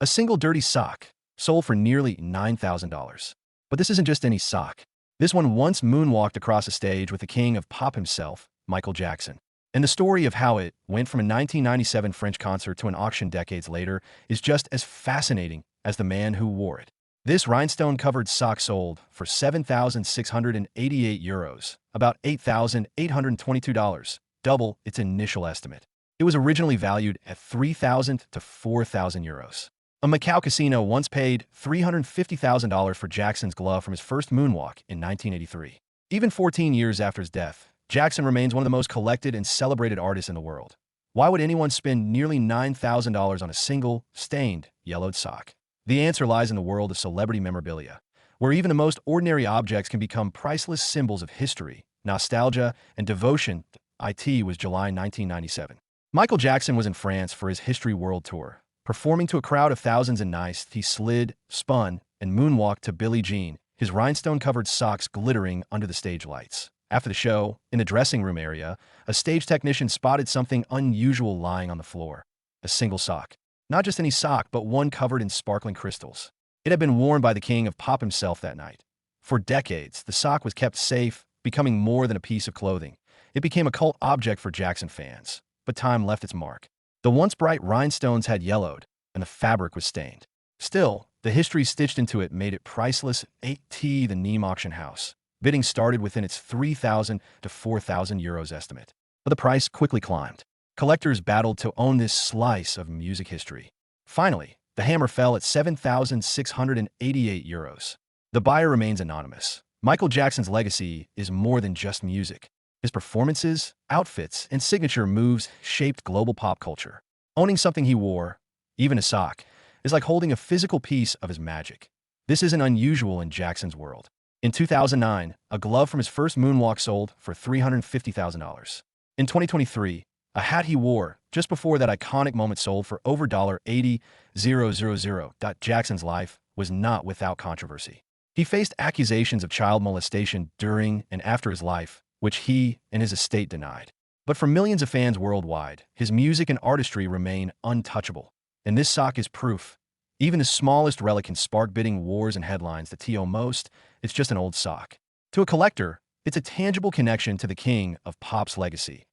A single dirty sock sold for nearly $9,000. But this isn't just any sock. This one once moonwalked across a stage with the king of pop himself, Michael Jackson. And the story of how it went from a 1997 French concert to an auction decades later is just as fascinating as the man who wore it. This rhinestone-covered sock sold for €7,688, about $8,822, double its initial estimate. It was originally valued at €3,000 to €4,000. A Macau casino once paid $350,000 for Jackson's glove from his first moonwalk in 1983. Even 14 years after his death, Jackson remains one of the most collected and celebrated artists in the world. Why would anyone spend nearly $9,000 on a single, stained, yellowed sock? The answer lies in the world of celebrity memorabilia, where even the most ordinary objects can become priceless symbols of history, nostalgia, and devotion. It was July 1997. Michael Jackson was in France for his History World Tour. Performing to a crowd of thousands in Nice, he slid, spun, and moonwalked to Billie Jean, his rhinestone-covered socks glittering under the stage lights. After the show, in the dressing room area, a stage technician spotted something unusual lying on the floor. A single sock. Not just any sock, but one covered in sparkling crystals. It had been worn by the king of pop himself that night. For decades, the sock was kept safe, becoming more than a piece of clothing. It became a cult object for Jackson fans. But time left its mark. The once bright rhinestones had yellowed, and the fabric was stained. Still, the history stitched into it made it priceless. The Nîmes auction house. Bidding started within its €3,000 to €4,000 estimate. But the price quickly climbed. Collectors battled to own this slice of music history. Finally, the hammer fell at €7,688. The buyer remains anonymous. Michael Jackson's legacy is more than just music. His performances, outfits, and signature moves shaped global pop culture. Owning something he wore, even a sock, is like holding a physical piece of his magic. This isn't unusual in Jackson's world. In 2009, a glove from his first moonwalk sold for $350,000. In 2023, a hat he wore just before that iconic moment sold for over $80,000. Jackson's life was not without controversy. He faced accusations of child molestation during and after his life, which he and his estate denied. But for millions of fans worldwide, his music and artistry remain untouchable. And this sock is proof. Even the smallest relic can spark bidding wars and headlines. To most, it's just an old sock. To a collector, it's a tangible connection to the king of pop's legacy.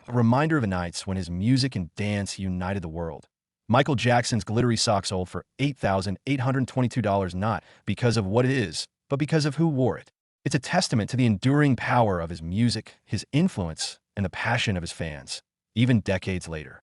A reminder of the nights when his music and dance united the world. Michael Jackson's glittery sock sold for $8,822 not because of what it is, but because of who wore it. It's a testament to the enduring power of his music, his influence, and the passion of his fans, even decades later.